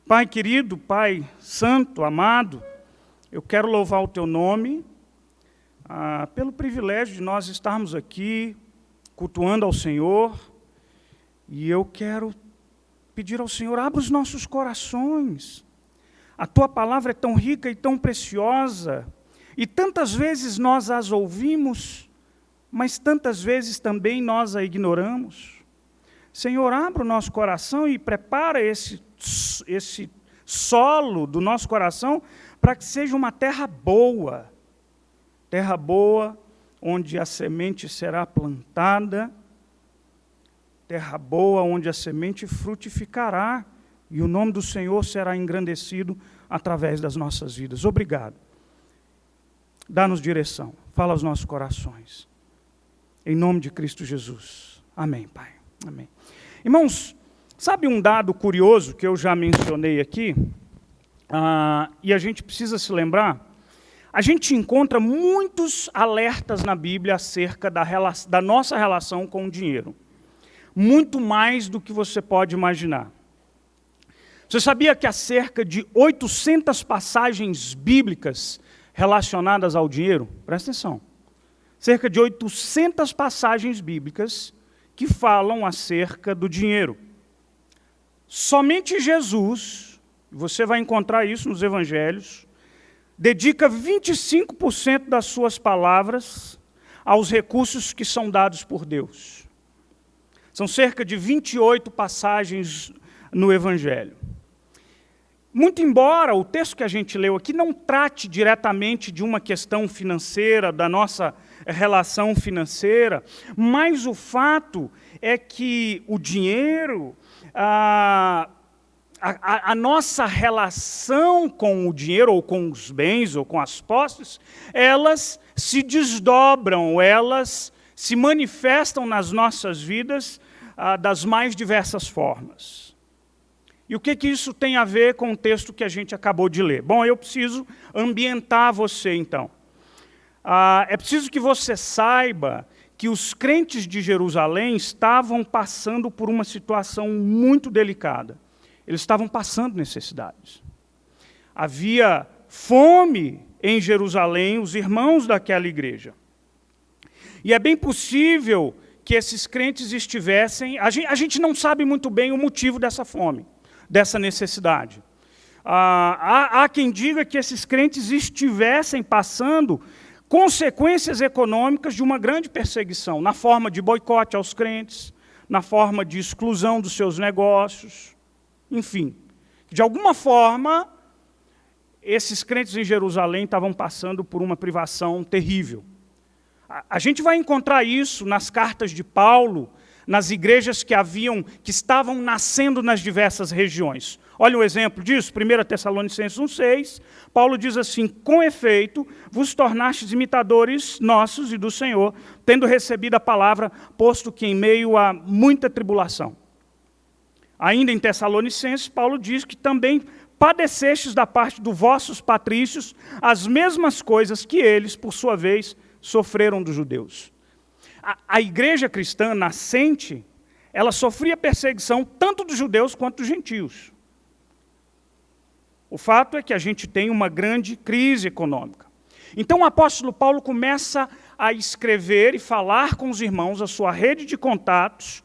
Pai querido, Pai santo, amado, eu quero louvar o Teu nome pelo privilégio de nós estarmos aqui cultuando ao Senhor. E eu quero pedir ao Senhor, abra os nossos corações. A Tua palavra é tão rica e tão preciosa, e tantas vezes nós as ouvimos, mas tantas vezes também nós a ignoramos. Senhor, abra o nosso coração e prepara esse solo do nosso coração para que seja uma terra boa, onde a semente será plantada, terra boa onde a semente frutificará e o nome do Senhor será engrandecido através das nossas vidas. Obrigado. Dá-nos direção, fala aos nossos corações. Em nome de Cristo Jesus. Amém, Pai. Amém. Irmãos, sabe um dado curioso que eu já mencionei aqui? E a gente precisa se lembrar? A gente encontra muitos alertas na Bíblia acerca da nossa relação com o dinheiro. Muito mais do que você pode imaginar. Você sabia que há cerca de 800 passagens bíblicas relacionadas ao dinheiro? Presta atenção. Cerca de 800 passagens bíblicas que falam acerca do dinheiro. Somente Jesus, você vai encontrar isso nos evangelhos, dedica 25% das suas palavras aos recursos que são dados por Deus. São cerca de 28 passagens no evangelho. Muito embora o texto que a gente leu aqui não trate diretamente de uma questão financeira, da nossa relação financeira, mas o fato é que o dinheiro, a nossa relação com o dinheiro, ou com os bens, ou com as posses, elas se desdobram, elas se manifestam nas nossas vidas das mais diversas formas. E o que isso tem a ver com o texto que a gente acabou de ler? Bom, eu preciso ambientar você, então. É preciso que você saiba que os crentes de Jerusalém estavam passando por uma situação muito delicada. Eles estavam passando necessidades. Havia fome em Jerusalém, os irmãos daquela igreja. E é bem possível que esses crentes estivessem... A gente não sabe muito bem o motivo dessa fome, dessa necessidade. Há quem diga que esses crentes estivessem passando consequências econômicas de uma grande perseguição, na forma de boicote aos crentes, na forma de exclusão dos seus negócios, enfim. De alguma forma, esses crentes em Jerusalém estavam passando por uma privação terrível. A gente vai encontrar isso nas cartas de Paulo, nas igrejas que estavam nascendo nas diversas regiões. Olha o exemplo disso, 1 Tessalonicenses 1,6, Paulo diz assim: com efeito, vos tornastes imitadores nossos e do Senhor, tendo recebido a palavra, posto que em meio a muita tribulação. Ainda em Tessalonicenses, Paulo diz que também padecestes da parte dos vossos patrícios as mesmas coisas que eles, por sua vez, sofreram dos judeus. A igreja cristã nascente, ela sofria perseguição tanto dos judeus quanto dos gentios. O fato é que a gente tem uma grande crise econômica. Então o apóstolo Paulo começa a escrever e falar com os irmãos, a sua rede de contatos,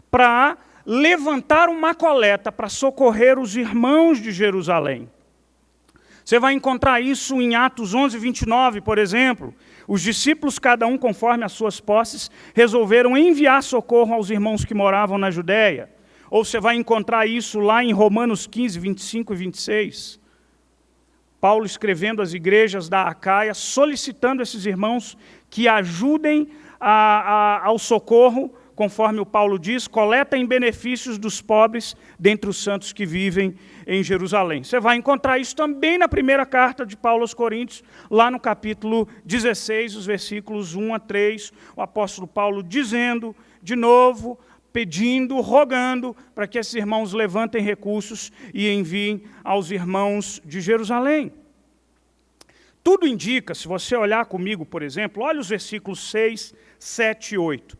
para levantar uma coleta para socorrer os irmãos de Jerusalém. Você vai encontrar isso em Atos 11, 29, por exemplo. Os discípulos, cada um conforme as suas posses, resolveram enviar socorro aos irmãos que moravam na Judéia. Ou você vai encontrar isso lá em Romanos 15, 25 e 26. Paulo escrevendo às igrejas da Acaia, solicitando esses irmãos que ajudem ao socorro, conforme o Paulo diz, coleta em benefícios dos pobres dentre os santos que vivem em Jerusalém. Você vai encontrar isso também na primeira carta de Paulo aos Coríntios, lá no capítulo 16, os versículos 1 a 3, o apóstolo Paulo dizendo, de novo, pedindo, rogando, para que esses irmãos levantem recursos e enviem aos irmãos de Jerusalém. Tudo indica, se você olhar comigo, por exemplo, olha os versículos 6, 7 e 8,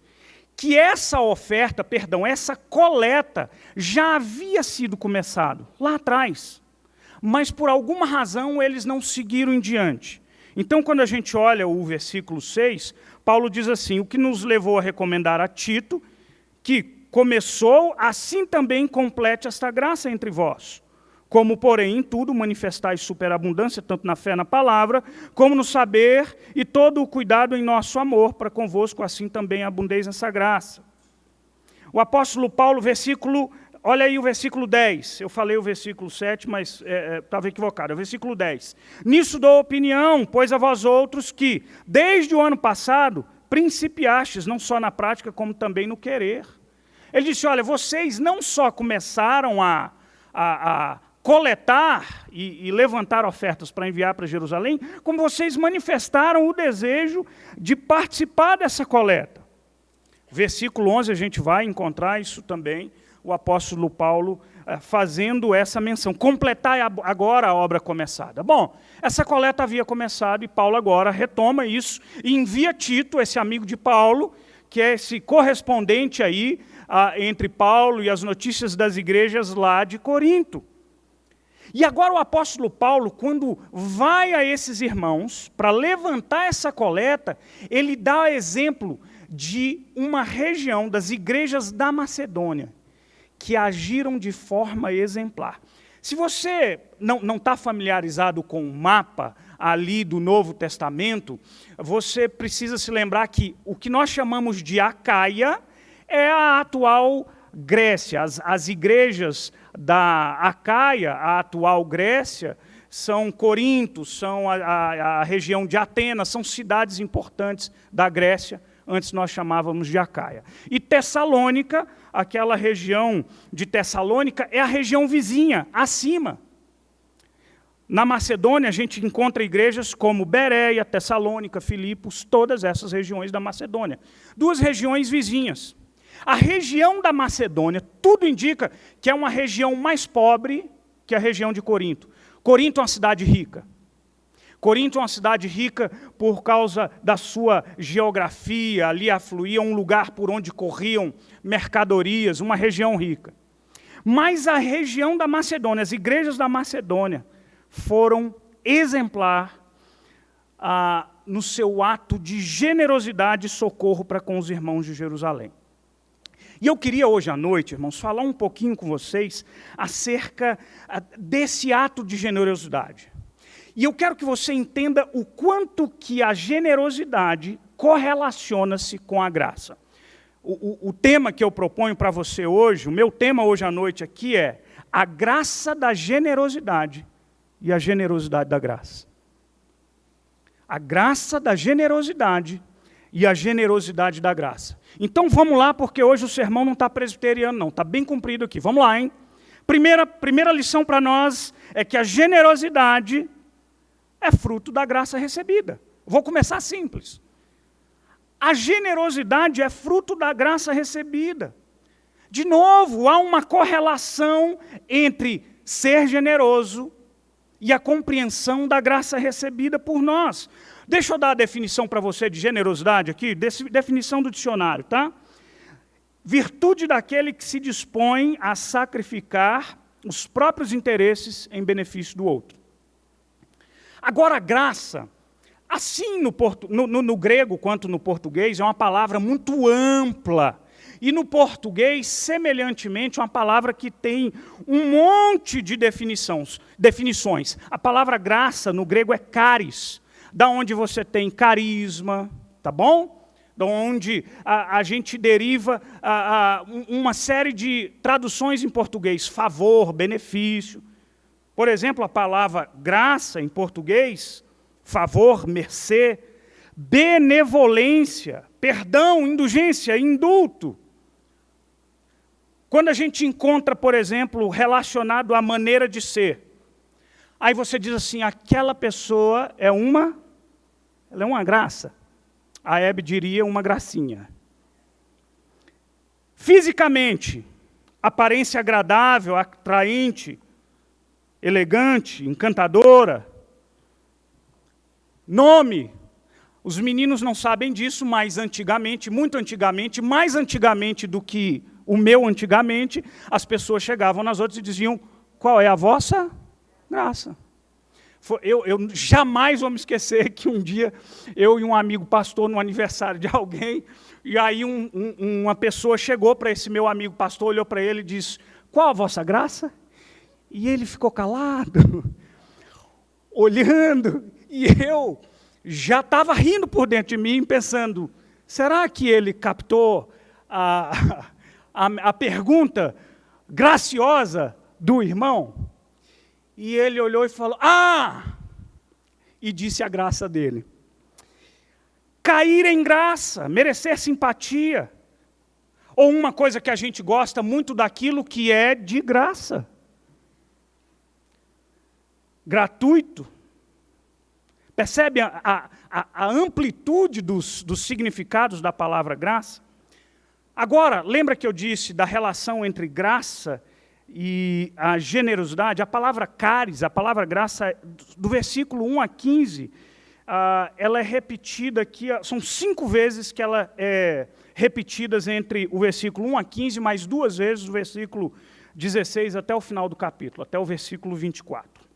que essa oferta, essa coleta, já havia sido começado lá atrás. Mas por alguma razão eles não seguiram em diante. Então, quando a gente olha o versículo 6, Paulo diz assim: o que nos levou a recomendar a Tito, que começou, assim também complete esta graça entre vós. Como, porém, em tudo manifestais superabundância, tanto na fé na palavra, como no saber e todo o cuidado em nosso amor, para convosco assim também abundeis nessa graça. O apóstolo Paulo, olha aí o versículo 10. Eu falei o versículo 7, mas estava equivocado. É o versículo 10. Nisso dou opinião, pois a vós outros que, desde o ano passado, principiastes, não só na prática, como também no querer. Ele disse, olha, vocês não só começaram a coletar e levantar ofertas para enviar para Jerusalém, como vocês manifestaram o desejo de participar dessa coleta. Versículo 11, a gente vai encontrar isso também, o apóstolo Paulo fazendo essa menção. Completar agora a obra começada. Bom, essa coleta havia começado e Paulo agora retoma isso e envia Tito, esse amigo de Paulo, que é esse correspondente aí entre Paulo e as notícias das igrejas lá de Corinto. E agora o apóstolo Paulo, quando vai a esses irmãos para levantar essa coleta, ele dá exemplo de uma região das igrejas da Macedônia, que agiram de forma exemplar. Se você não está familiarizado com o mapa ali do Novo Testamento, você precisa se lembrar que o que nós chamamos de Acaia é a atual Grécia. As igrejas da Acaia, a atual Grécia, são Corinto, são a região de Atenas, são cidades importantes da Grécia, antes nós chamávamos de Acaia. E Tessalônica, aquela região de Tessalônica, é a região vizinha, acima. Na Macedônia, a gente encontra igrejas como Bereia, Tessalônica, Filipos, todas essas regiões da Macedônia. Duas regiões vizinhas. A região da Macedônia, tudo indica que é uma região mais pobre que a região de Corinto. Corinto é uma cidade rica. Corinto é uma cidade rica por causa da sua geografia, ali afluía um lugar por onde corriam mercadorias, uma região rica. Mas a região da Macedônia, as igrejas da Macedônia, foram exemplar no seu ato de generosidade e socorro para com os irmãos de Jerusalém. E eu queria hoje à noite, irmãos, falar um pouquinho com vocês acerca desse ato de generosidade. E eu quero que você entenda o quanto que a generosidade correlaciona-se com a graça. O tema que eu proponho para você hoje, o meu tema hoje à noite aqui é a graça da generosidade e a generosidade da graça. A graça da generosidade e a generosidade da graça. Então vamos lá, porque hoje o sermão não está presbiteriano não, está bem comprido aqui. Vamos lá, hein? Primeira lição para nós é que a generosidade é fruto da graça recebida. Vou começar simples. A generosidade é fruto da graça recebida. De novo, há uma correlação entre ser generoso e a compreensão da graça recebida por nós. Deixa eu dar a definição para você de generosidade aqui, definição do dicionário, tá? Virtude daquele que se dispõe a sacrificar os próprios interesses em benefício do outro. Agora, a graça, assim no grego quanto no português, é uma palavra muito ampla. E no português, semelhantemente, é uma palavra que tem um monte de definições. A palavra graça no grego é charis, da onde você tem carisma, tá bom? Da onde a gente deriva uma série de traduções em português, favor, benefício. Por exemplo, a palavra graça em português, favor, mercê, benevolência, perdão, indulgência, indulto. Quando a gente encontra, por exemplo, relacionado à maneira de ser, aí você diz assim, aquela pessoa ela é uma graça. A Hebe diria uma gracinha. Fisicamente, aparência agradável, atraente, elegante, encantadora. Nome. Os meninos não sabem disso, mas antigamente, muito antigamente, mais antigamente do que o meu antigamente, as pessoas chegavam nas outras e diziam: qual é a vossa graça? Eu jamais vou me esquecer que um dia eu e um amigo pastor no aniversário de alguém, e aí uma pessoa chegou para esse meu amigo pastor, olhou para ele e disse: qual a vossa graça? E ele ficou calado, olhando, e eu já estava rindo por dentro de mim, pensando: será que ele captou a pergunta graciosa do irmão? E ele olhou e falou: e disse a graça dele. Cair em graça, merecer simpatia, ou uma coisa que a gente gosta muito daquilo que é de graça. Gratuito. Percebe a amplitude dos significados da palavra graça? Agora, lembra que eu disse da relação entre graça e a generosidade? A palavra caris, a palavra graça, do versículo 1 a 15, ela é repetida aqui, são 5 vezes que ela é repetida entre o versículo 1 a 15, mais 2 vezes o versículo 16 até o final do capítulo, até o versículo 24.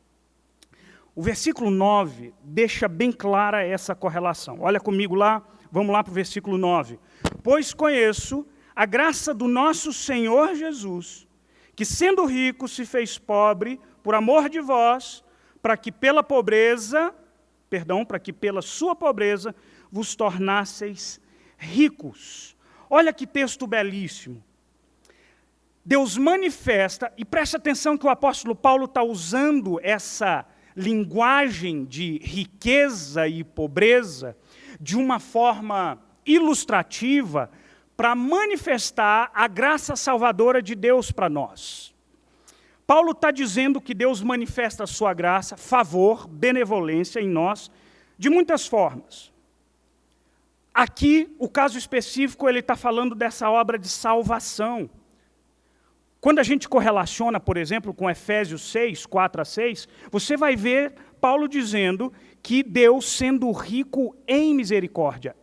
O versículo 9 deixa bem clara essa correlação. Olha comigo lá, vamos lá para o versículo 9. Pois conheço a graça do nosso Senhor Jesus, que sendo rico se fez pobre por amor de vós, para que pela sua pobreza vos tornasseis ricos. Olha que texto belíssimo. Deus manifesta, e preste atenção que o apóstolo Paulo está usando essa linguagem de riqueza e pobreza de uma forma ilustrativa para manifestar a graça salvadora de Deus para nós. Paulo está dizendo que Deus manifesta a sua graça, favor, benevolência em nós, de muitas formas. Aqui, o caso específico, ele está falando dessa obra de salvação. Quando a gente correlaciona, por exemplo, com Efésios 6, 4 a 6, você vai ver Paulo dizendo que Deus, sendo rico em misericórdia,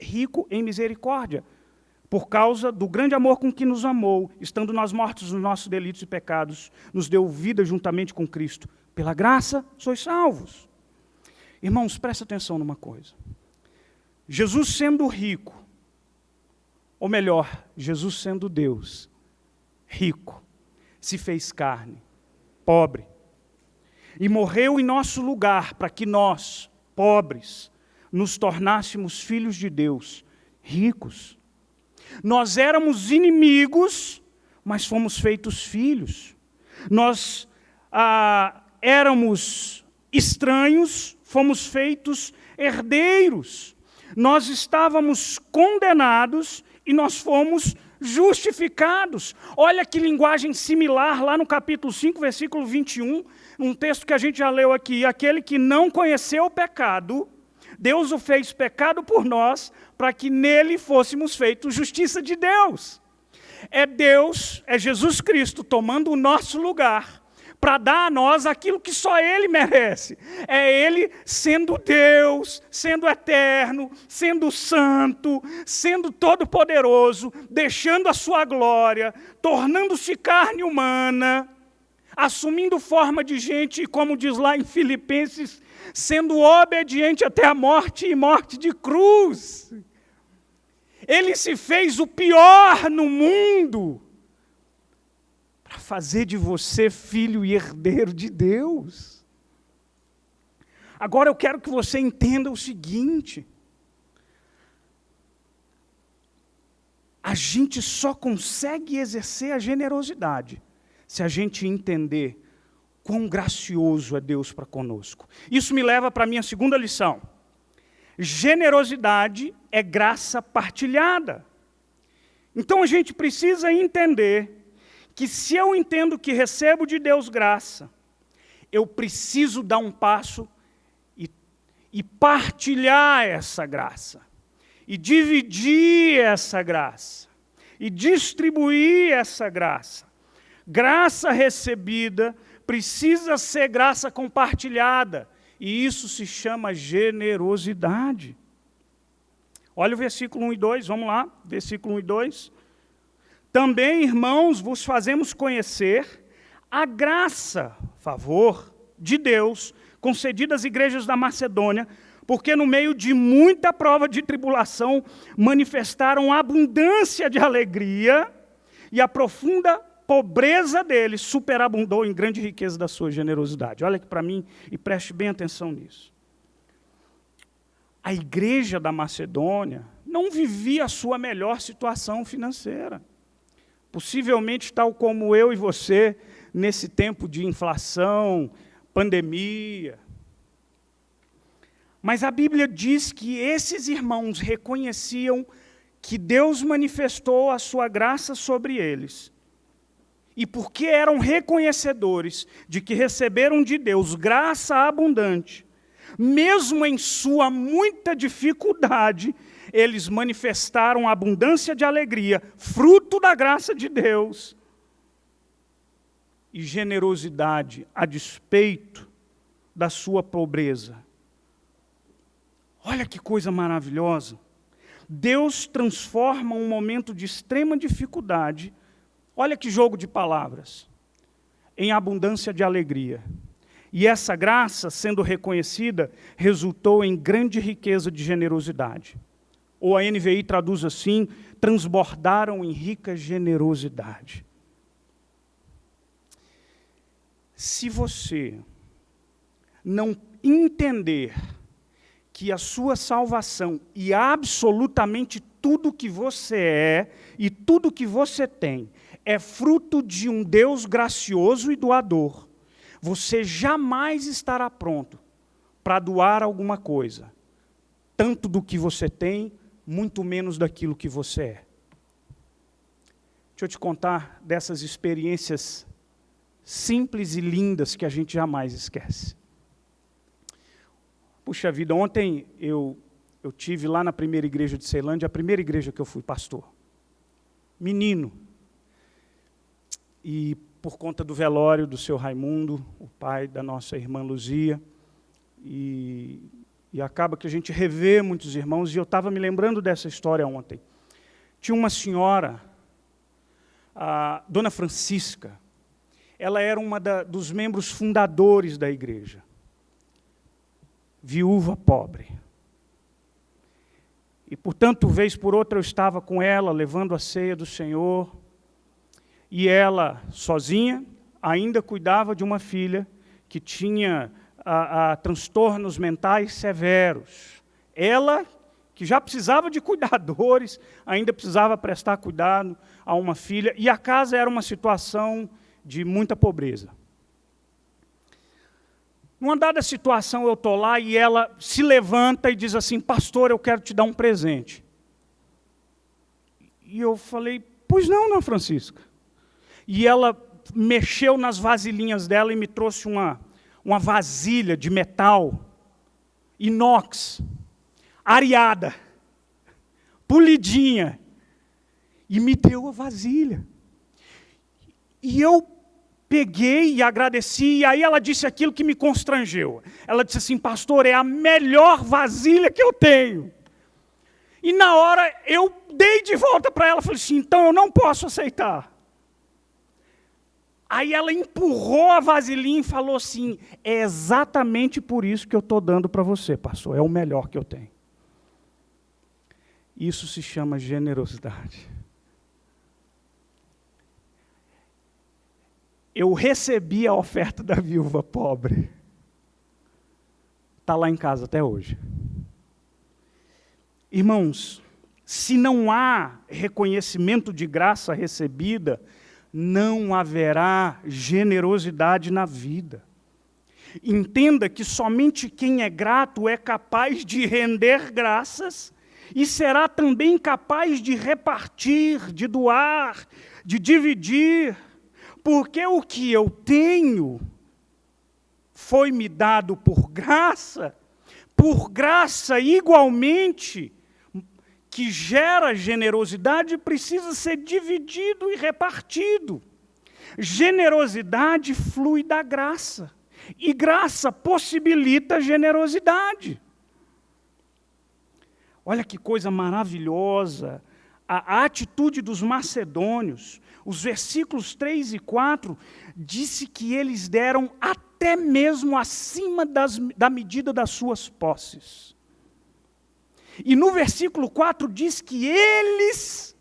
por causa do grande amor com que nos amou, estando nós mortos nos nossos delitos e pecados, nos deu vida juntamente com Cristo. Pela graça, sois salvos. Irmãos, presta atenção numa coisa. Jesus sendo rico, ou melhor, Jesus sendo Deus, rico, se fez carne, pobre, e morreu em nosso lugar para que nós, pobres, nos tornássemos filhos de Deus, ricos. Nós éramos inimigos, mas fomos feitos filhos. Nós éramos estranhos, fomos feitos herdeiros. Nós estávamos condenados e nós fomos justificados. Olha que linguagem similar lá no capítulo 5, versículo 21, um texto que a gente já leu aqui. Aquele que não conheceu o pecado, Deus o fez pecado por nós, para que nele fôssemos feitos justiça de Deus. É Deus, é Jesus Cristo tomando o nosso lugar, para dar a nós aquilo que só Ele merece. É Ele sendo Deus, sendo eterno, sendo santo, sendo todo-poderoso, deixando a sua glória, tornando-se carne humana, assumindo forma de gente, e como diz lá em Filipenses, sendo obediente até a morte e morte de cruz. Ele se fez o pior no mundo, para fazer de você filho e herdeiro de Deus. Agora eu quero que você entenda o seguinte: a gente só consegue exercer a generosidade se a gente entender quão gracioso é Deus para conosco. Isso me leva para a minha segunda lição. Generosidade é graça partilhada. Então a gente precisa entender que se eu entendo que recebo de Deus graça, eu preciso dar um passo e partilhar essa graça, e dividir essa graça, e distribuir essa graça. Graça recebida precisa ser graça compartilhada, e isso se chama generosidade. Olha o versículo 1 e 2, vamos lá, versículo 1 e 2. Também, irmãos, vos fazemos conhecer a graça, favor de Deus, concedida às igrejas da Macedônia, porque no meio de muita prova de tribulação, manifestaram abundância de alegria, e a profunda pobreza deles superabundou em grande riqueza da sua generosidade. Olha aqui para mim e preste bem atenção nisso. A igreja da Macedônia não vivia a sua melhor situação financeira. Possivelmente, tal como eu e você, nesse tempo de inflação, pandemia. Mas a Bíblia diz que esses irmãos reconheciam que Deus manifestou a sua graça sobre eles. E porque eram reconhecedores de que receberam de Deus graça abundante, mesmo em sua muita dificuldade, eles manifestaram abundância de alegria, fruto da graça de Deus, e generosidade a despeito da sua pobreza. Olha que coisa maravilhosa. Deus transforma um momento de extrema dificuldade, olha que jogo de palavras, em abundância de alegria. E essa graça, sendo reconhecida, resultou em grande riqueza de generosidade. Ou a NVI traduz assim, transbordaram em rica generosidade. Se você não entender que a sua salvação e absolutamente tudo que você é e tudo que você tem é fruto de um Deus gracioso e doador, você jamais estará pronto para doar alguma coisa, tanto do que você tem, muito menos daquilo que você é. Deixa eu te contar dessas experiências simples e lindas que a gente jamais esquece. Puxa vida, ontem eu tive lá na primeira igreja de Ceilândia, a primeira igreja que eu fui pastor. Menino. E por conta do velório do seu Raimundo, o pai da nossa irmã Luzia, e acaba que a gente revê muitos irmãos, e eu estava me lembrando dessa história ontem. Tinha uma senhora, a Dona Francisca, ela era uma dos membros fundadores da igreja. Viúva pobre. E, portanto, vez por outra eu estava com ela, levando a ceia do Senhor, e ela, sozinha, ainda cuidava de uma filha que tinha transtornos mentais severos. Ela, que já precisava de cuidadores, ainda precisava prestar cuidado a uma filha, e a casa era uma situação de muita pobreza. Numa dada situação, eu estou lá e ela se levanta e diz assim, pastor, eu quero te dar um presente. E eu falei, pois não, Dona Francisca. E ela mexeu nas vasilhinhas dela e me trouxe uma vasilha de metal, inox, areada, polidinha, e me deu a vasilha. E eu peguei e agradeci, e aí ela disse aquilo que me constrangeu. Ela disse assim, pastor, é a melhor vasilha que eu tenho. E na hora eu dei de volta para ela, falei assim, então eu não posso aceitar. Aí ela empurrou a vasilhinha e falou assim, é exatamente por isso que eu estou dando para você, pastor, é o melhor que eu tenho. Isso se chama generosidade. Eu recebi a oferta da viúva pobre. Está lá em casa até hoje. Irmãos, se não há reconhecimento de graça recebida, não haverá generosidade na vida. Entenda que somente quem é grato é capaz de render graças e será também capaz de repartir, de doar, de dividir. Porque o que eu tenho foi-me dado por graça igualmente, que gera generosidade, precisa ser dividido e repartido. Generosidade flui da graça, e graça possibilita generosidade. Olha que coisa maravilhosa. A atitude dos macedônios, os versículos 3 e 4, disse que eles deram até mesmo acima da medida das suas posses. E no versículo 4 diz que eles,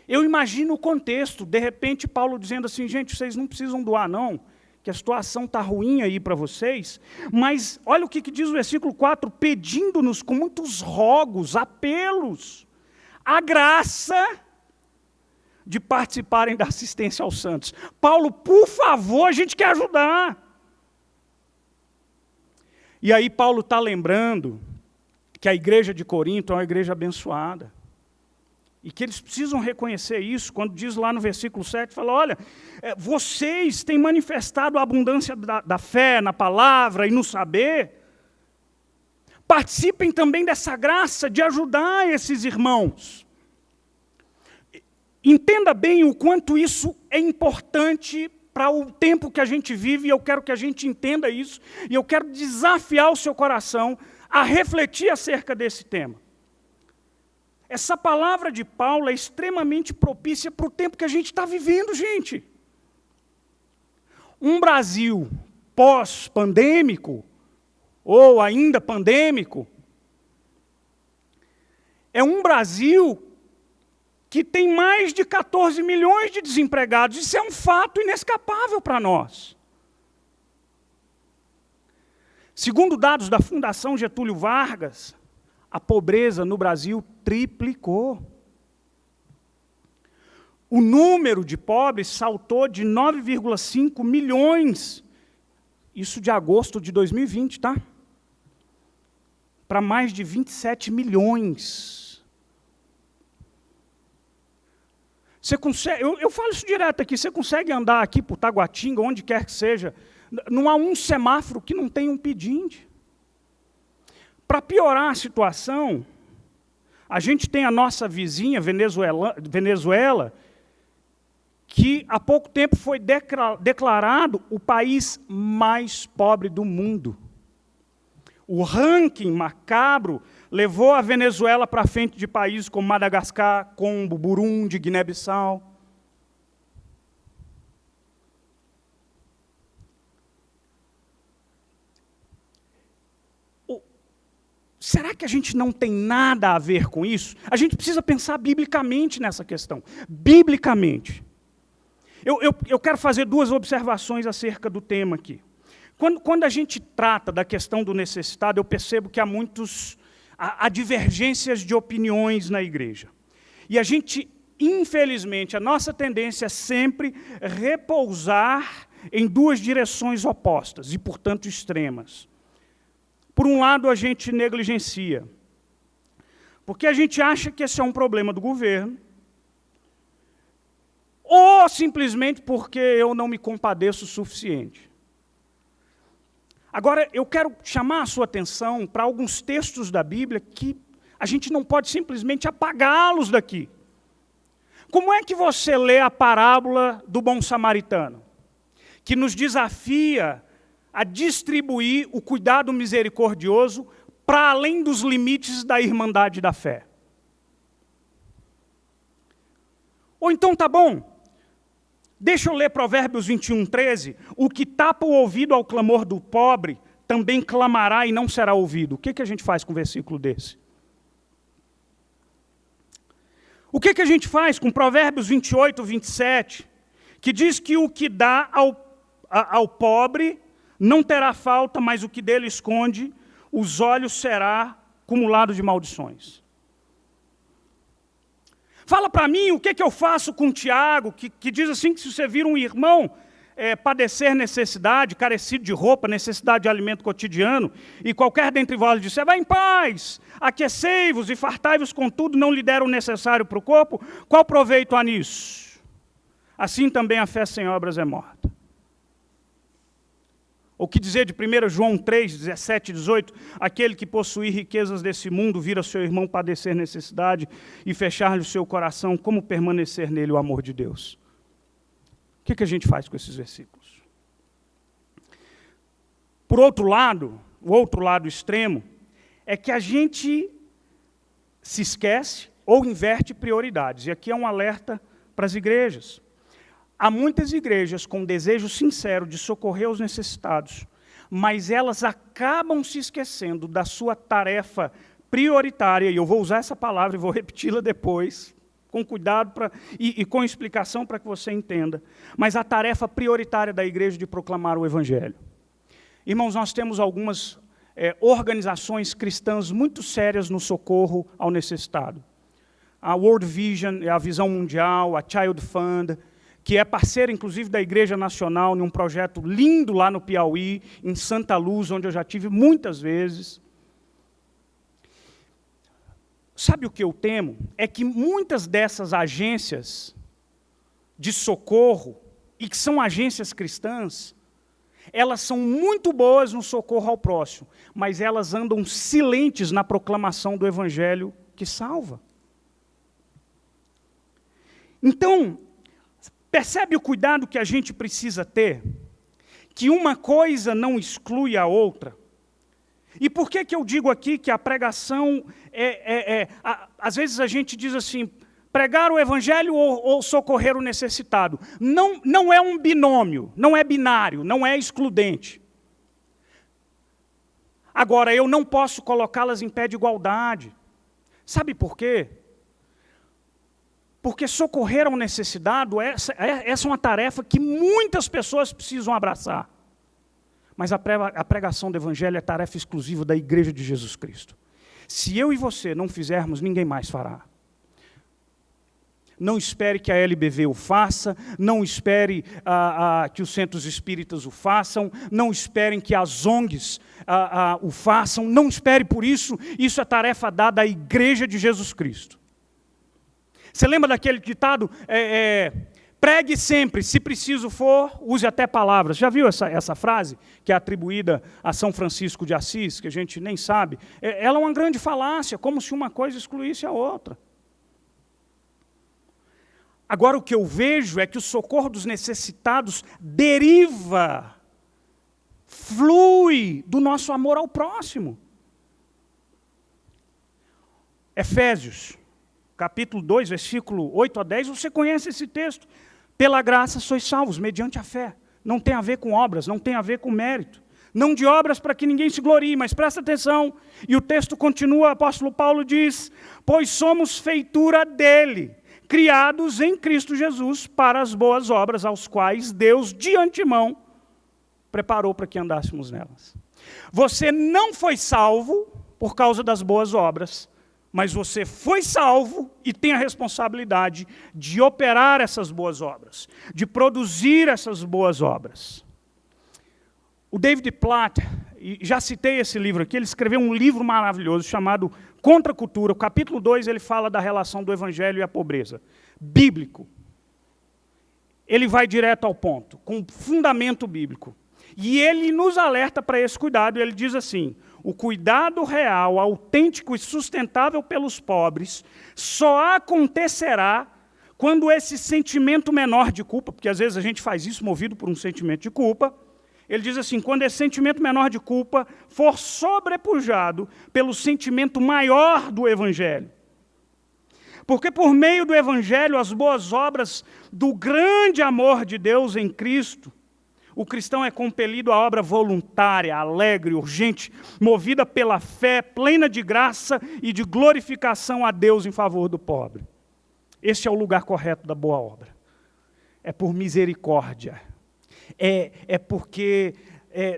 eu imagino o contexto, de repente Paulo dizendo assim, gente, vocês não precisam doar não, que a situação está ruim aí para vocês, mas olha o que diz o versículo 4, pedindo-nos com muitos rogos, apelos, a graça de participarem da assistência aos santos. Paulo, por favor, a gente quer ajudar. E aí Paulo está lembrando que a igreja de Corinto é uma igreja abençoada. E que eles precisam reconhecer isso, quando diz lá no versículo 7, fala, olha, vocês têm manifestado a abundância da fé na palavra e no saber. Participem também dessa graça de ajudar esses irmãos. Entenda bem o quanto isso é importante para o tempo que a gente vive, e eu quero que a gente entenda isso, e eu quero desafiar o seu coração a refletir acerca desse tema. Essa palavra de Paulo é extremamente propícia para o tempo que a gente está vivendo, gente. Um Brasil pós-pandêmico, ou ainda pandêmico, é um Brasil que tem mais de 14 milhões de desempregados. Isso é um fato inescapável para nós. Segundo dados da Fundação Getúlio Vargas, a pobreza no Brasil triplicou. O número de pobres saltou de 9,5 milhões, isso de agosto de 2020, tá? Para mais de 27 milhões. Você consegue, eu falo isso direto aqui, você consegue andar aqui por Taguatinga, onde quer que seja, não há um semáforo que não tenha um pedinte. Para piorar a situação, a gente tem a nossa vizinha, Venezuela, que há pouco tempo foi declarado o país mais pobre do mundo. O ranking macabro levou a Venezuela para frente de países como Madagascar, Congo, Burundi, Guiné-Bissau. Será que a gente não tem nada a ver com isso? A gente precisa pensar biblicamente nessa questão. Biblicamente. Eu quero fazer duas observações acerca do tema aqui. Quando a gente trata da questão do necessitado, eu percebo que há divergências de opiniões na igreja. E a gente, infelizmente, a nossa tendência é sempre repousar em duas direções opostas e, portanto, extremas. Por um lado, a gente negligencia, porque a gente acha que esse é um problema do governo, ou simplesmente porque eu não me compadeço o suficiente. Agora, eu quero chamar a sua atenção para alguns textos da Bíblia que a gente não pode simplesmente apagá-los daqui. Como é que você lê a parábola do bom samaritano, que nos desafia a distribuir o cuidado misericordioso para além dos limites da irmandade da fé? Ou então, tá bom, deixa eu ler Provérbios 21, 13. O que tapa o ouvido ao clamor do pobre, também clamará e não será ouvido. O que a gente faz com um versículo desse? O que a gente faz com Provérbios 28, 27, que diz que o que dá ao pobre não terá falta, mas o que dele esconde, os olhos será acumulado de maldições. Fala para mim o que eu faço com Tiago, que diz assim que se você vir um irmão padecer necessidade, carecido de roupa, necessidade de alimento cotidiano, e qualquer dentre vós disser, vai em paz, aquecei-vos e fartai-vos, contudo não lhe deram o necessário para o corpo, qual proveito há nisso? Assim também a fé sem obras é morta. O que dizer de 1 João 3, 17 e 18? Aquele que possui riquezas desse mundo, vira seu irmão padecer necessidade e fechar-lhe o seu coração, como permanecer nele o amor de Deus? O que a gente faz com esses versículos? Por outro lado, o outro lado extremo, é que a gente se esquece ou inverte prioridades. E aqui é um alerta para as igrejas. Há muitas igrejas com desejo sincero de socorrer os necessitados, mas elas acabam se esquecendo da sua tarefa prioritária, e eu vou usar essa palavra e vou repeti-la depois, com cuidado e com explicação para que você entenda, mas a tarefa prioritária da igreja de proclamar o Evangelho. Irmãos, nós temos algumas organizações cristãs muito sérias no socorro ao necessitado. A World Vision, a Visão Mundial, a Child Fund, que é parceira, inclusive, da Igreja Nacional, em um projeto lindo lá no Piauí, em Santa Luz, onde eu já tive muitas vezes. Sabe o que eu temo? É que muitas dessas agências de socorro, e que são agências cristãs, elas são muito boas no socorro ao próximo, mas elas andam silentes na proclamação do Evangelho que salva. Então, percebe o cuidado que a gente precisa ter? Que uma coisa não exclui a outra. E por que eu digo aqui que a pregação às vezes a gente diz assim, pregar o Evangelho ou socorrer o necessitado? Não é um binômio, não é binário, não é excludente. Agora, eu não posso colocá-las em pé de igualdade. Sabe por quê? Porque socorrer ao necessitado, essa é uma tarefa que muitas pessoas precisam abraçar. Mas a pregação do Evangelho é tarefa exclusiva da Igreja de Jesus Cristo. Se eu e você não fizermos, ninguém mais fará. Não espere que a LBV o faça, não espere que os centros espíritas o façam, não esperem que as ONGs o façam, não espere por isso, isso é tarefa dada à Igreja de Jesus Cristo. Você lembra daquele ditado, pregue sempre, se preciso for, use até palavras. Já viu essa frase, que é atribuída a São Francisco de Assis, que a gente nem sabe? Ela é uma grande falácia, como se uma coisa excluísse a outra. Agora, o que eu vejo é que o socorro dos necessitados deriva, flui do nosso amor ao próximo. Efésios, capítulo 2, versículo 8 a 10, você conhece esse texto. Pela graça sois salvos, mediante a fé. Não tem a ver com obras, não tem a ver com mérito. Não de obras para que ninguém se glorie, mas presta atenção. E o texto continua, o apóstolo Paulo diz, pois somos feitura dele, criados em Cristo Jesus para as boas obras, aos quais Deus, de antemão, preparou para que andássemos nelas. Você não foi salvo por causa das boas obras, mas você foi salvo e tem a responsabilidade de operar essas boas obras, de produzir essas boas obras. O David Platt, e já citei esse livro aqui, ele escreveu um livro maravilhoso chamado Contra a Cultura. O capítulo 2 ele fala da relação do Evangelho e a pobreza. Bíblico. Ele vai direto ao ponto, com fundamento bíblico. E ele nos alerta para esse cuidado, ele diz assim, o cuidado real, autêntico e sustentável pelos pobres só acontecerá quando esse sentimento menor de culpa, porque às vezes a gente faz isso movido por um sentimento de culpa, ele diz assim, quando esse sentimento menor de culpa for sobrepujado pelo sentimento maior do Evangelho. Porque por meio do Evangelho, as boas obras do grande amor de Deus em Cristo, o cristão é compelido à obra voluntária, alegre, urgente, movida pela fé, plena de graça e de glorificação a Deus em favor do pobre. Este é o lugar correto da boa obra. É por misericórdia. É porque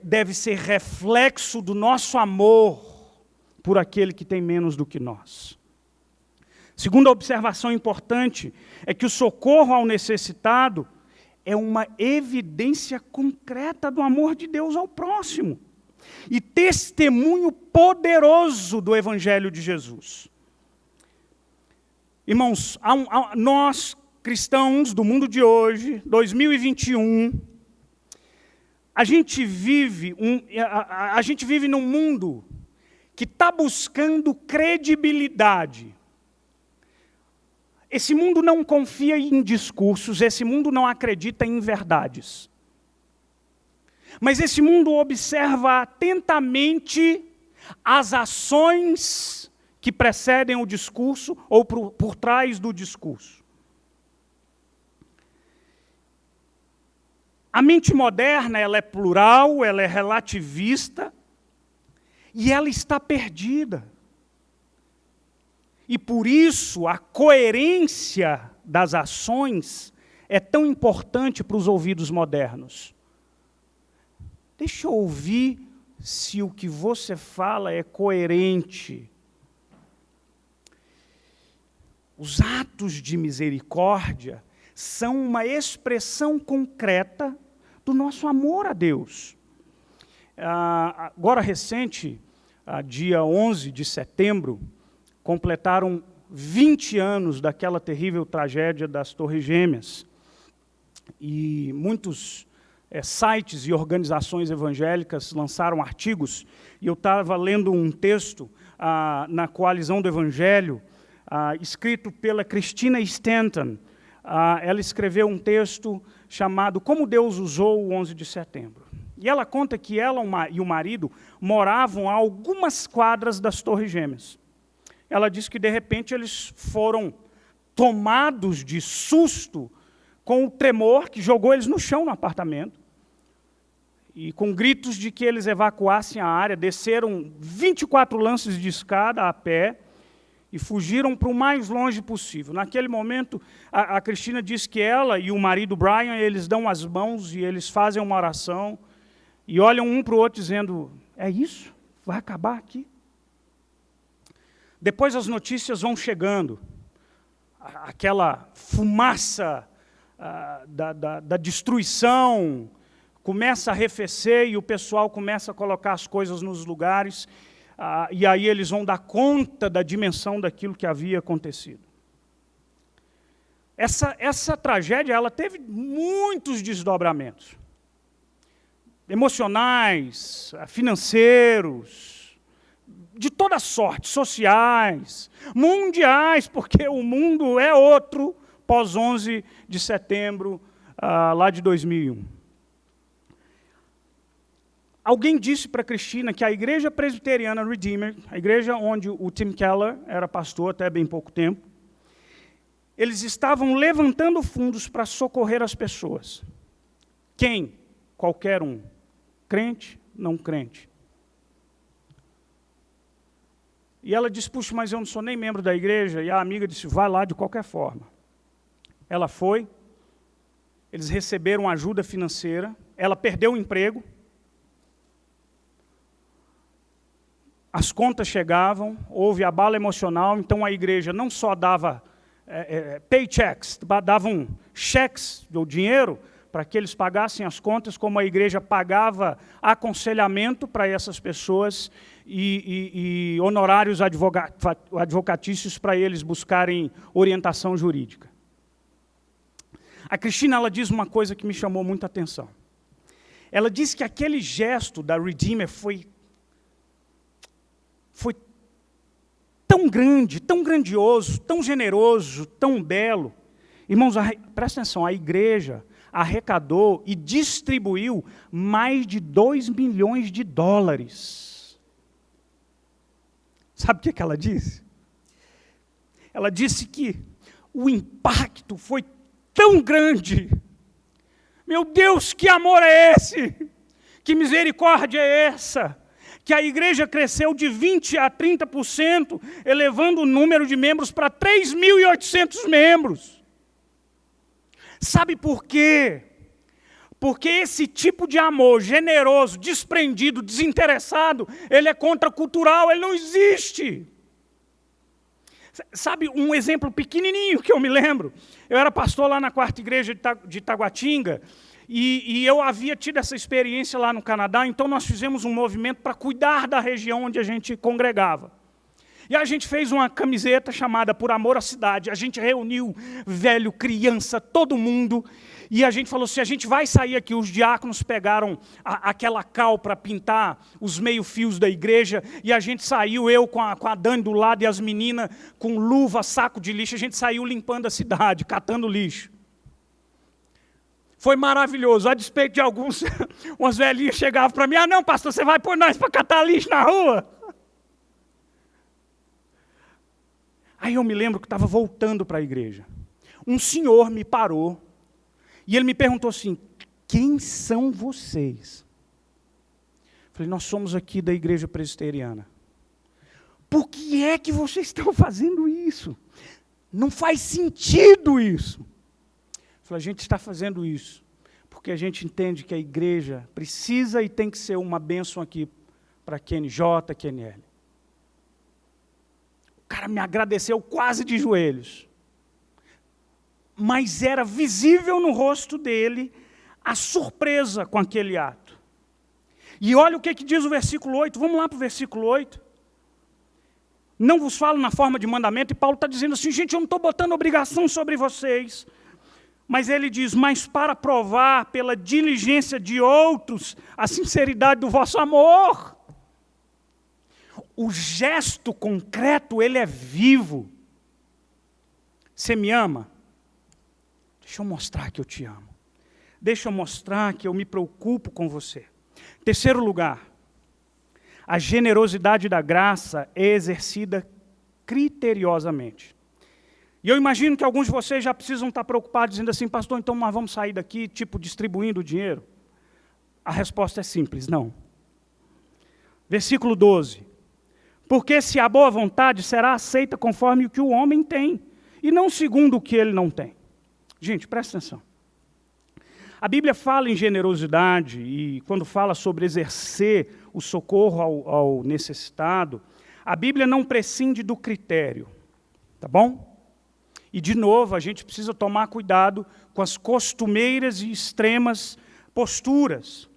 deve ser reflexo do nosso amor por aquele que tem menos do que nós. Segunda observação importante é que o socorro ao necessitado é uma evidência concreta do amor de Deus ao próximo e testemunho poderoso do Evangelho de Jesus. Irmãos, nós cristãos do mundo de hoje, 2021, a gente vive num mundo que está buscando credibilidade. Esse mundo não confia em discursos, esse mundo não acredita em verdades. Mas esse mundo observa atentamente as ações que precedem o discurso ou por trás do discurso. A mente moderna, ela é plural, ela é relativista e ela está perdida. E por isso a coerência das ações é tão importante para os ouvidos modernos. Deixa eu ouvir se o que você fala é coerente. Os atos de misericórdia são uma expressão concreta do nosso amor a Deus. Agora recente, dia 11 de setembro, completaram 20 anos daquela terrível tragédia das Torres Gêmeas. E muitos sites e organizações evangélicas lançaram artigos, e eu estava lendo um texto na Coalizão do Evangelho, escrito pela Christina Stanton. Ela escreveu um texto chamado Como Deus Usou o 11 de Setembro. E ela conta que ela e o marido moravam a algumas quadras das Torres Gêmeas. Ela diz que, de repente, eles foram tomados de susto com o tremor que jogou eles no chão no apartamento. E com gritos de que eles evacuassem a área, desceram 24 lances de escada a pé e fugiram para o mais longe possível. Naquele momento, a Cristina diz que ela e o marido Brian, eles dão as mãos e eles fazem uma oração e olham um para o outro dizendo, é isso? Vai acabar aqui? Depois as notícias vão chegando, aquela fumaça da destruição começa a arrefecer e o pessoal começa a colocar as coisas nos lugares, e aí eles vão dar conta da dimensão daquilo que havia acontecido. Essa tragédia, ela teve muitos desdobramentos, emocionais, financeiros, de toda sorte, sociais, mundiais, porque o mundo é outro pós 11 de setembro, lá de 2001. Alguém disse para Cristina que a Igreja Presbiteriana Redeemer, a igreja onde o Tim Keller era pastor até bem pouco tempo, eles estavam levantando fundos para socorrer as pessoas. Quem? Qualquer um. Crente, não crente. E ela disse, puxa, mas eu não sou nem membro da igreja. E a amiga disse, vai lá de qualquer forma. Ela foi, eles receberam ajuda financeira, ela perdeu o emprego, as contas chegavam, houve abalo emocional, então a igreja não só dava paychecks, davam cheques do dinheiro para que eles pagassem as contas, como a igreja pagava aconselhamento para essas pessoas e honorários advocatícios para eles buscarem orientação jurídica. A Cristina, ela diz uma coisa que me chamou muita atenção. Ela diz que aquele gesto da Redeemer foi tão grande, tão grandioso, tão generoso, tão belo. Irmãos, presta atenção, a igreja arrecadou e distribuiu mais de 2 milhões de dólares. Sabe o que ela disse? Ela disse que o impacto foi tão grande. Meu Deus, que amor é esse? Que misericórdia é essa? Que a igreja cresceu de 20% a 30%, elevando o número de membros para 3.800 membros. Sabe por quê? Porque esse tipo de amor generoso, desprendido, desinteressado, ele é contracultural, ele não existe. Sabe um exemplo pequenininho que eu me lembro? Eu era pastor lá na 4ª igreja de Taguatinga, e eu havia tido essa experiência lá no Canadá, então nós fizemos um movimento para cuidar da região onde a gente congregava. E a gente fez uma camiseta chamada Por Amor à Cidade. A gente reuniu velho, criança, todo mundo, e a gente falou, se a gente vai sair aqui, os diáconos pegaram aquela cal para pintar os meio-fios da igreja, e a gente saiu, eu com a Dani do lado, e as meninas com luva, saco de lixo, a gente saiu limpando a cidade, catando lixo. Foi maravilhoso, a despeito de alguns, umas velhinhas chegavam para mim, não, pastor, você vai pôr nós para catar lixo na rua? Aí eu me lembro que estava voltando para a igreja. Um senhor me parou e ele me perguntou assim, quem são vocês? Eu falei, nós somos aqui da igreja presbiteriana. Por que é que vocês estão fazendo isso? Não faz sentido isso. Eu falei, a gente está fazendo isso porque a gente entende que a igreja precisa e tem que ser uma bênção aqui para QNJ, QNL. O cara me agradeceu quase de joelhos. Mas era visível no rosto dele a surpresa com aquele ato. E olha o que diz o versículo 8. Vamos lá para o versículo 8. Não vos falo na forma de mandamento. E Paulo está dizendo assim, gente, eu não estou botando obrigação sobre vocês. Mas ele diz, mas para provar pela diligência de outros a sinceridade do vosso amor. O gesto concreto, ele é vivo. Você me ama? Deixa eu mostrar que eu te amo. Deixa eu mostrar que eu me preocupo com você. Terceiro lugar, a generosidade da graça é exercida criteriosamente. E eu imagino que alguns de vocês já precisam estar preocupados, dizendo assim, pastor, então nós vamos sair daqui, tipo, distribuindo o dinheiro? A resposta é simples, não. Versículo 12. Porque se a boa vontade será aceita conforme o que o homem tem, e não segundo o que ele não tem. Gente, presta atenção. A Bíblia fala em generosidade, e quando fala sobre exercer o socorro ao necessitado, a Bíblia não prescinde do critério, tá bom? E, de novo, a gente precisa tomar cuidado com as costumeiras e extremas posturas.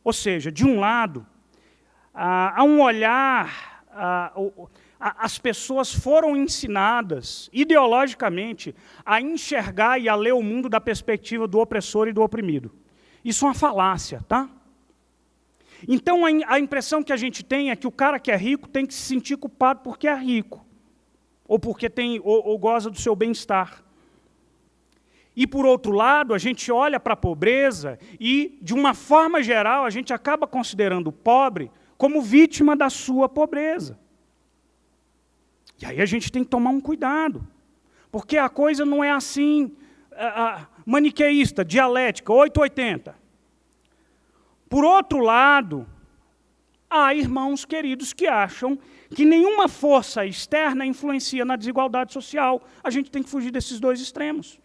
Ou seja, de um lado, há um olhar, as pessoas foram ensinadas, ideologicamente, a enxergar e a ler o mundo da perspectiva do opressor e do oprimido. Isso é uma falácia, tá? Então, a impressão que a gente tem é que o cara que é rico tem que se sentir culpado porque é rico. Ou porque ou goza do seu bem-estar. E, por outro lado, a gente olha para a pobreza e, de uma forma geral, a gente acaba considerando o pobre como vítima da sua pobreza. E aí a gente tem que tomar um cuidado, porque a coisa não é assim, maniqueísta, dialética, 880. Por outro lado, há irmãos queridos que acham que nenhuma força externa influencia na desigualdade social. A gente tem que fugir desses dois extremos.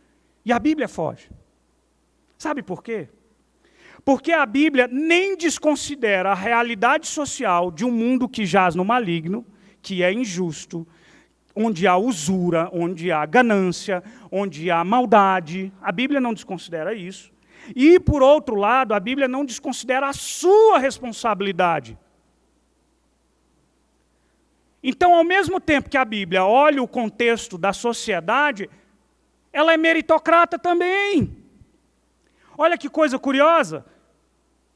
E a Bíblia foge. Sabe por quê? Porque a Bíblia nem desconsidera a realidade social de um mundo que jaz no maligno, que é injusto, onde há usura, onde há ganância, onde há maldade. A Bíblia não desconsidera isso. E, por outro lado, a Bíblia não desconsidera a sua responsabilidade. Então, ao mesmo tempo que a Bíblia olha o contexto da sociedade, ela é meritocrata também. Olha que coisa curiosa.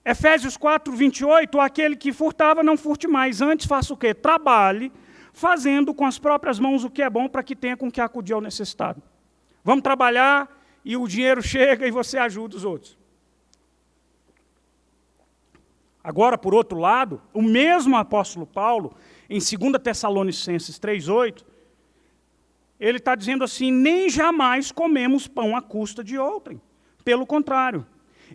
Efésios 4, 28, aquele que furtava não furte mais, antes faça o quê? Trabalhe, fazendo com as próprias mãos o que é bom para que tenha com que acudir ao necessitado. Vamos trabalhar e o dinheiro chega e você ajuda os outros. Agora, por outro lado, o mesmo apóstolo Paulo, em 2 Tessalonicenses 3,8, ele está dizendo assim, nem jamais comemos pão à custa de outrem. Pelo contrário,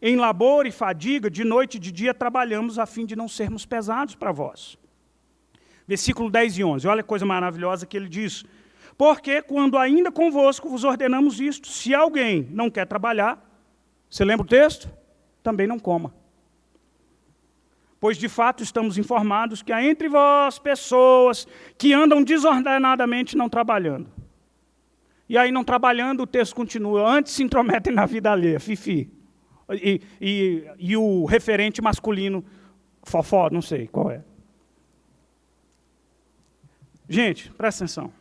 em labor e fadiga, de noite e de dia trabalhamos a fim de não sermos pesados para vós. Versículo 10 e 11, olha a coisa maravilhosa que ele diz. Porque quando ainda convosco vos ordenamos isto, se alguém não quer trabalhar, você lembra o texto? Também não coma. Pois, de fato, estamos informados que há entre vós pessoas que andam desordenadamente não trabalhando. E aí, não trabalhando, o texto continua. Antes se intrometem na vida alheia, fifi. E o referente masculino, fofó, não sei qual é. Gente, presta atenção.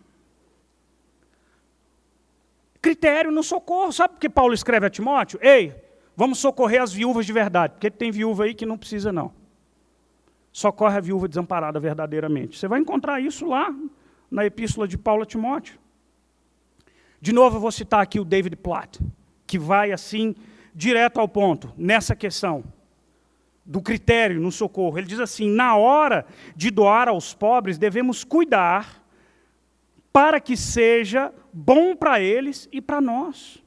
Critério no socorro. Sabe por que Paulo escreve a Timóteo? Ei, vamos socorrer as viúvas de verdade. Porque tem viúva aí que não precisa, não. Socorre a viúva desamparada verdadeiramente. Você vai encontrar isso lá na epístola de Paulo a Timóteo. De novo, eu vou citar aqui o David Platt, que vai, assim, direto ao ponto, nessa questão do critério no socorro. Ele diz assim, na hora de doar aos pobres, devemos cuidar para que seja bom para eles e para nós.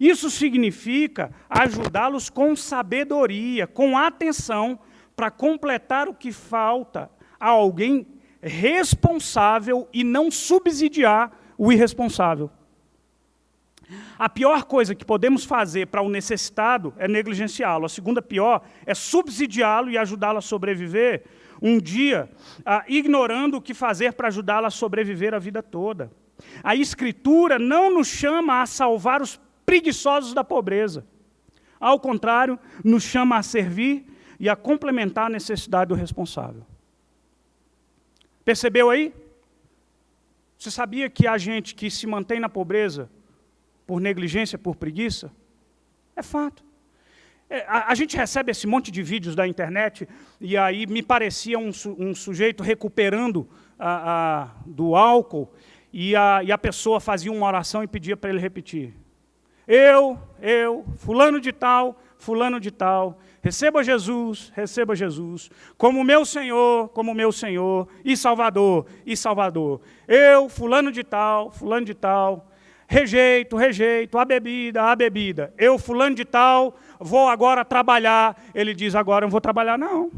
Isso significa ajudá-los com sabedoria, com atenção, para completar o que falta a alguém responsável e não subsidiar o irresponsável. A pior coisa que podemos fazer para o necessitado é negligenciá-lo. A segunda pior é subsidiá-lo e ajudá-lo a sobreviver um dia, ignorando o que fazer para ajudá-lo a sobreviver a vida toda. A Escritura não nos chama a salvar os preguiçosos da pobreza. Ao contrário, nos chama a servir e a complementar a necessidade do responsável. Percebeu aí? Você sabia que há gente que se mantém na pobreza por negligência, por preguiça? É fato. A gente recebe esse monte de vídeos da internet e aí me parecia um sujeito recuperando do álcool e a pessoa fazia uma oração e pedia para ele repetir. Eu, fulano de tal, receba Jesus, como meu Senhor, e Salvador. Eu, fulano de tal, rejeito a bebida. Eu, fulano de tal, vou agora trabalhar. Ele diz, agora eu não vou trabalhar, não.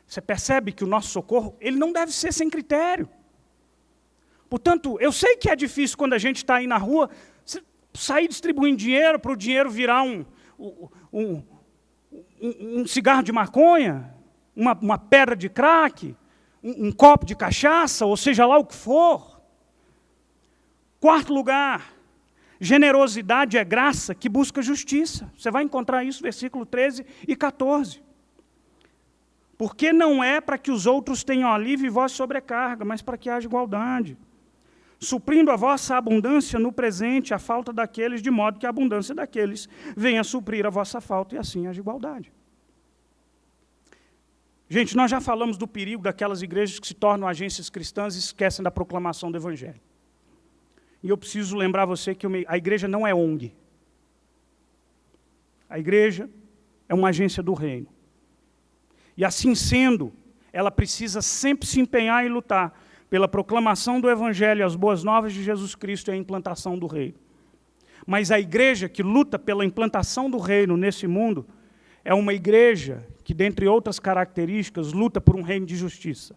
Você percebe que o nosso socorro, ele não deve ser sem critério. Portanto, eu sei que é difícil quando a gente está aí na rua, sair distribuindo dinheiro para o dinheiro virar um cigarro de maconha, uma pedra de crack, um copo de cachaça, ou seja lá o que for. Quarto lugar, generosidade é graça que busca justiça. Você vai encontrar isso no versículo 13 e 14. Porque não é para que os outros tenham alívio e vós sobrecarga, mas para que haja igualdade. Suprindo a vossa abundância no presente, a falta daqueles, de modo que a abundância daqueles venha suprir a vossa falta, e assim haja igualdade. Gente, nós já falamos do perigo daquelas igrejas que se tornam agências cristãs e esquecem da proclamação do Evangelho. E eu preciso lembrar você que a igreja não é ONG. A igreja é uma agência do reino. E assim sendo, ela precisa sempre se empenhar e lutar pela proclamação do Evangelho e as boas novas de Jesus Cristo e a implantação do reino. Mas a igreja que luta pela implantação do reino nesse mundo é uma igreja que, dentre outras características, luta por um reino de justiça.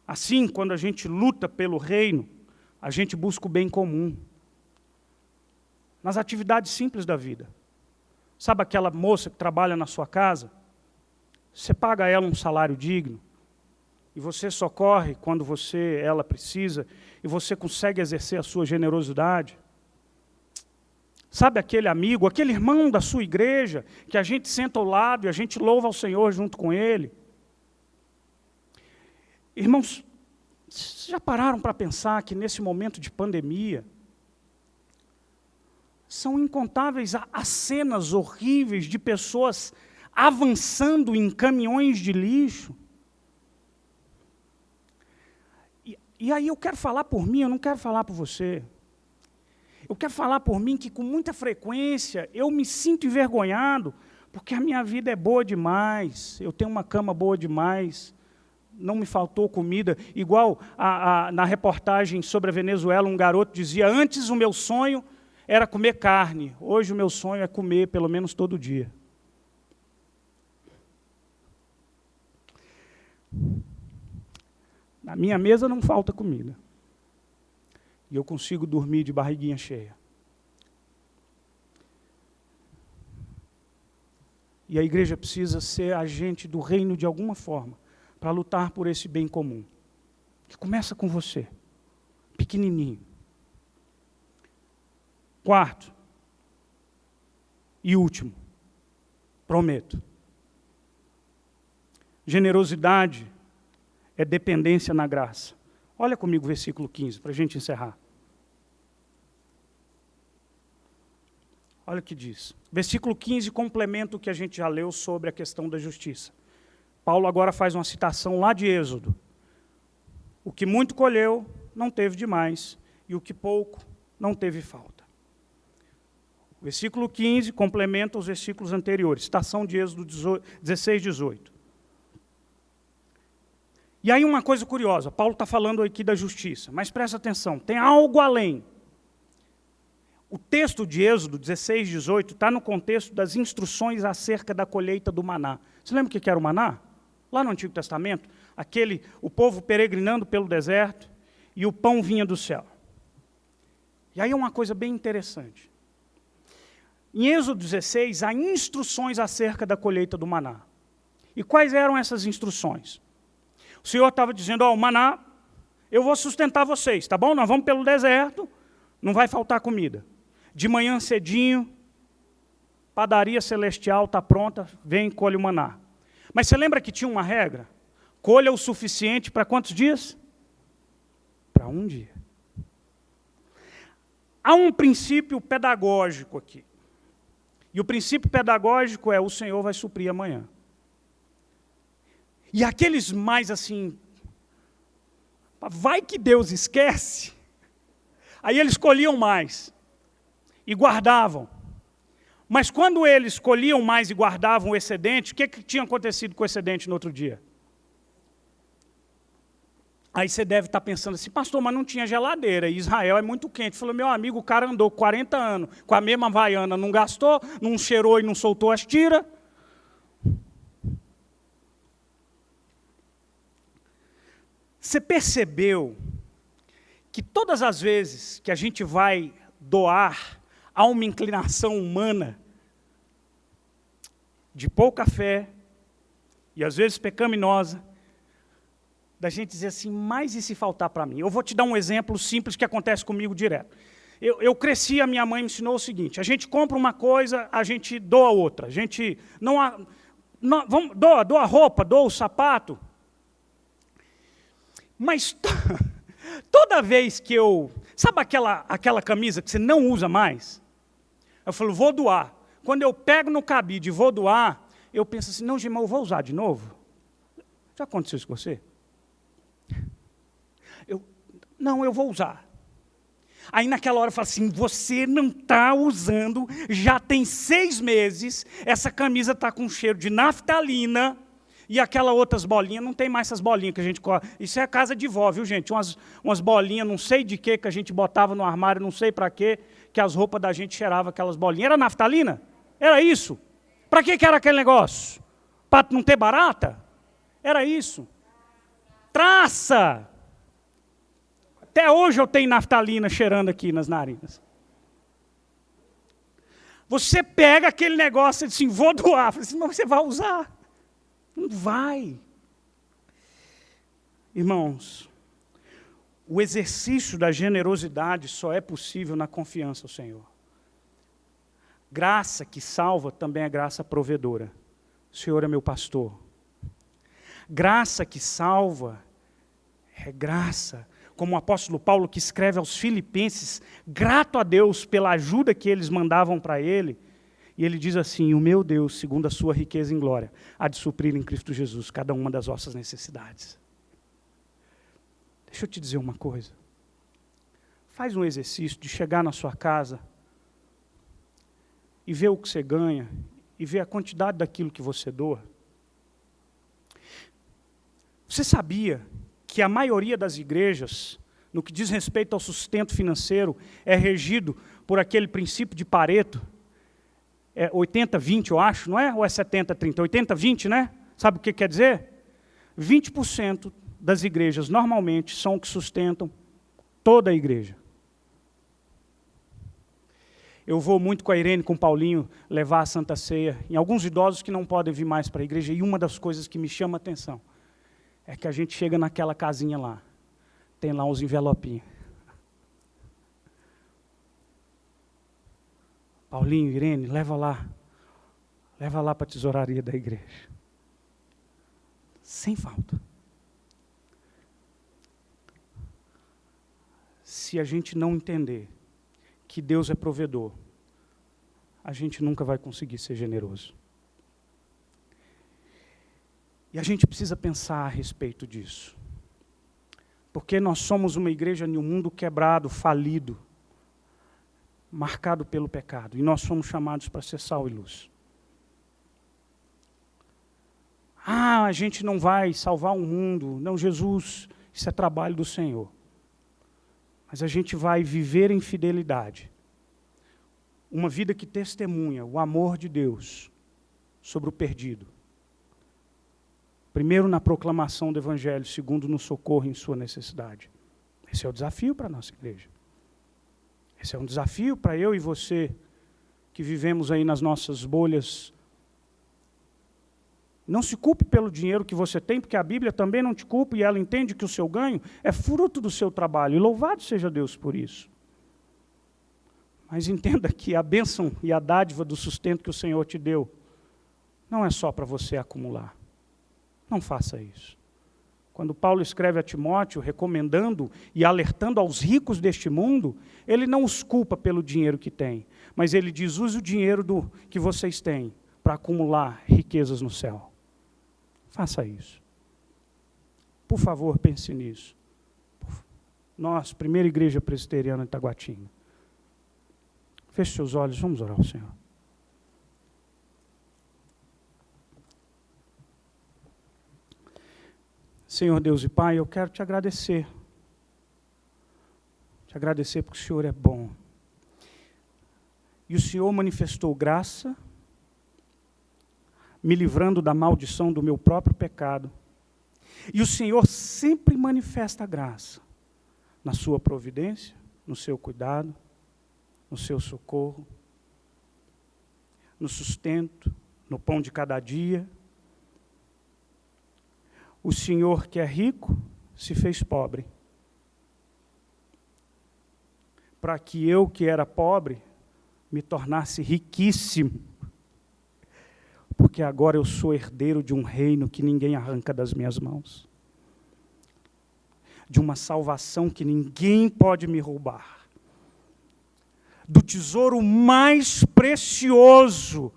Assim, quando a gente luta pelo reino, a gente busca o bem comum. Nas atividades simples da vida. Sabe aquela moça que trabalha na sua casa? Você paga a ela um salário digno, e você socorre quando ela precisa, e você consegue exercer a sua generosidade. Sabe aquele amigo, aquele irmão da sua igreja, que a gente senta ao lado e a gente louva ao Senhor junto com ele? Irmãos, vocês já pararam para pensar que nesse momento de pandemia, são incontáveis as cenas horríveis de pessoas avançando em caminhões de lixo? E aí eu quero falar por mim, eu não quero falar por você. Eu quero falar por mim que com muita frequência eu me sinto envergonhado, porque a minha vida é boa demais, eu tenho uma cama boa demais, não me faltou comida. Igual na reportagem sobre a Venezuela, um garoto dizia, antes o meu sonho era comer carne, hoje o meu sonho é comer pelo menos todo dia. Na minha mesa não falta comida. E eu consigo dormir de barriguinha cheia. E a igreja precisa ser agente do reino de alguma forma, para lutar por esse bem comum. Que começa com você, pequenininho. Quarto e último, prometo. Generosidade é dependência na graça. Olha comigo o versículo 15, para a gente encerrar. Olha o que diz. Versículo 15 complementa o que a gente já leu sobre a questão da justiça. Paulo agora faz uma citação lá de Êxodo. O que muito colheu, não teve demais, e o que pouco, não teve falta. O versículo 15 complementa os versículos anteriores, citação de Êxodo 16, 18. E aí uma coisa curiosa, Paulo está falando aqui da justiça, mas presta atenção, tem algo além. O texto de Êxodo 16, 18 está no contexto das instruções acerca da colheita do maná. Você lembra o que era o maná? Lá no Antigo Testamento, o povo peregrinando pelo deserto e o pão vinha do céu. E aí é uma coisa bem interessante. Em Êxodo 16, há instruções acerca da colheita do maná. E quais eram essas instruções? O Senhor estava dizendo, o maná, eu vou sustentar vocês, tá bom? Nós vamos pelo deserto, não vai faltar comida. De manhã cedinho, padaria celestial está pronta, vem e colhe o maná. Mas você lembra que tinha uma regra? Colha o suficiente para quantos dias? Para um dia. Há um princípio pedagógico aqui. E o princípio pedagógico é, o Senhor vai suprir amanhã. E aqueles mais assim, vai que Deus esquece. Aí eles colhiam mais e guardavam. Mas quando eles colhiam mais e guardavam o excedente, o que tinha acontecido com o excedente no outro dia? Aí você deve estar pensando assim, pastor, mas não tinha geladeira, e Israel é muito quente. Falou, meu amigo, o cara andou 40 anos com a mesma Havaiana, não gastou, não cheirou e não soltou as tiras. Você percebeu que todas as vezes que a gente vai doar, há uma inclinação humana de pouca fé, e às vezes pecaminosa, da gente dizer assim, mas e se faltar para mim? Eu vou te dar um exemplo simples que acontece comigo direto. Eu cresci, a minha mãe me ensinou o seguinte, a gente compra uma coisa, a gente doa outra. A gente doa roupa, doa o sapato. Mas toda vez que sabe aquela camisa que você não usa mais? Eu falo, vou doar. Quando eu pego no cabide e vou doar, eu penso assim, não, Gilmar, eu vou usar de novo? Já aconteceu isso com você? Não, eu vou usar. Aí naquela hora eu falo assim, você não está usando, já tem 6 meses, essa camisa está com cheiro de naftalina, e aquelas outras bolinhas, não tem mais essas bolinhas que a gente corta. Isso é a casa de vó, viu gente? Umas bolinhas, não sei de que a gente botava no armário, não sei para quê, que as roupas da gente cheiravam aquelas bolinhas. Era naftalina? Era isso? Para que era aquele negócio? Para não ter barata? Era isso. Traça! Até hoje eu tenho naftalina cheirando aqui nas narinas. Você pega aquele negócio e diz assim, vou doar. Eu falei assim, mas você vai usar? Não vai. Irmãos, o exercício da generosidade só é possível na confiança ao Senhor. Graça que salva também é graça provedora. O Senhor é meu pastor. Graça que salva é graça. Como o apóstolo Paulo que escreve aos Filipenses, grato a Deus pela ajuda que eles mandavam para ele, e ele diz assim, o meu Deus, segundo a sua riqueza em glória, há de suprir em Cristo Jesus cada uma das vossas necessidades. Deixa eu te dizer uma coisa. Faz um exercício de chegar na sua casa e ver o que você ganha, e ver a quantidade daquilo que você doa. Você sabia que a maioria das igrejas, no que diz respeito ao sustento financeiro, é regido por aquele princípio de Pareto? É 80-20, eu acho, não é? Ou é 70-30? 80-20, né? Sabe o que quer dizer? 20% das igrejas, normalmente, são o que sustentam toda a igreja. Eu vou muito com a Irene, com o Paulinho, levar a Santa Ceia em alguns idosos que não podem vir mais para a igreja, e uma das coisas que me chama a atenção é que a gente chega naquela casinha lá, tem lá uns envelopinhos. Paulinho, Irene, leva lá para a tesouraria da igreja. Sem falta. Se a gente não entender que Deus é provedor, a gente nunca vai conseguir ser generoso. E a gente precisa pensar a respeito disso. Porque nós somos uma igreja em um mundo quebrado, falido. marcado pelo pecado. E nós somos chamados para ser sal e luz. A gente não vai salvar o mundo. Não, Jesus, isso é trabalho do Senhor. Mas a gente vai viver em fidelidade. Uma vida que testemunha o amor de Deus sobre o perdido. Primeiro, na proclamação do Evangelho. Segundo, no socorro em sua necessidade. Esse é o desafio para a nossa igreja. Esse é um desafio para eu e você, que vivemos aí nas nossas bolhas. Não se culpe pelo dinheiro que você tem, porque a Bíblia também não te culpa, e ela entende que o seu ganho é fruto do seu trabalho. E louvado seja Deus por isso. Mas entenda que a bênção e a dádiva do sustento que o Senhor te deu, não é só para você acumular. Não faça isso. Quando Paulo escreve a Timóteo, recomendando e alertando aos ricos deste mundo, ele não os culpa pelo dinheiro que tem, mas ele diz, use o dinheiro que vocês têm para acumular riquezas no céu. Faça isso. Por favor, pense nisso. Nós, primeira igreja presbiteriana de Taguatinga. Feche seus olhos, vamos orar ao Senhor. Senhor Deus e Pai, eu quero te agradecer. Te agradecer porque o Senhor é bom. E o Senhor manifestou graça, me livrando da maldição do meu próprio pecado. E o Senhor sempre manifesta graça na sua providência, no seu cuidado, no seu socorro, no sustento, no pão de cada dia. O Senhor que é rico se fez pobre, para que eu que era pobre me tornasse riquíssimo, porque agora eu sou herdeiro de um reino que ninguém arranca das minhas mãos, de uma salvação que ninguém pode me roubar, do tesouro mais precioso,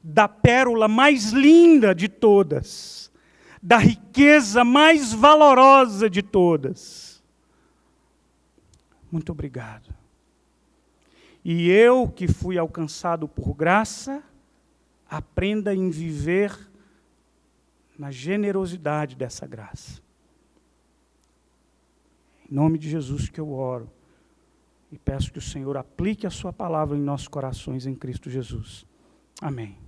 da pérola mais linda de todas, da riqueza mais valorosa de todas. Muito obrigado. E eu, que fui alcançado por graça, aprenda em viver na generosidade dessa graça. Em nome de Jesus que eu oro e peço que o Senhor aplique a sua palavra em nossos corações em Cristo Jesus. Amém.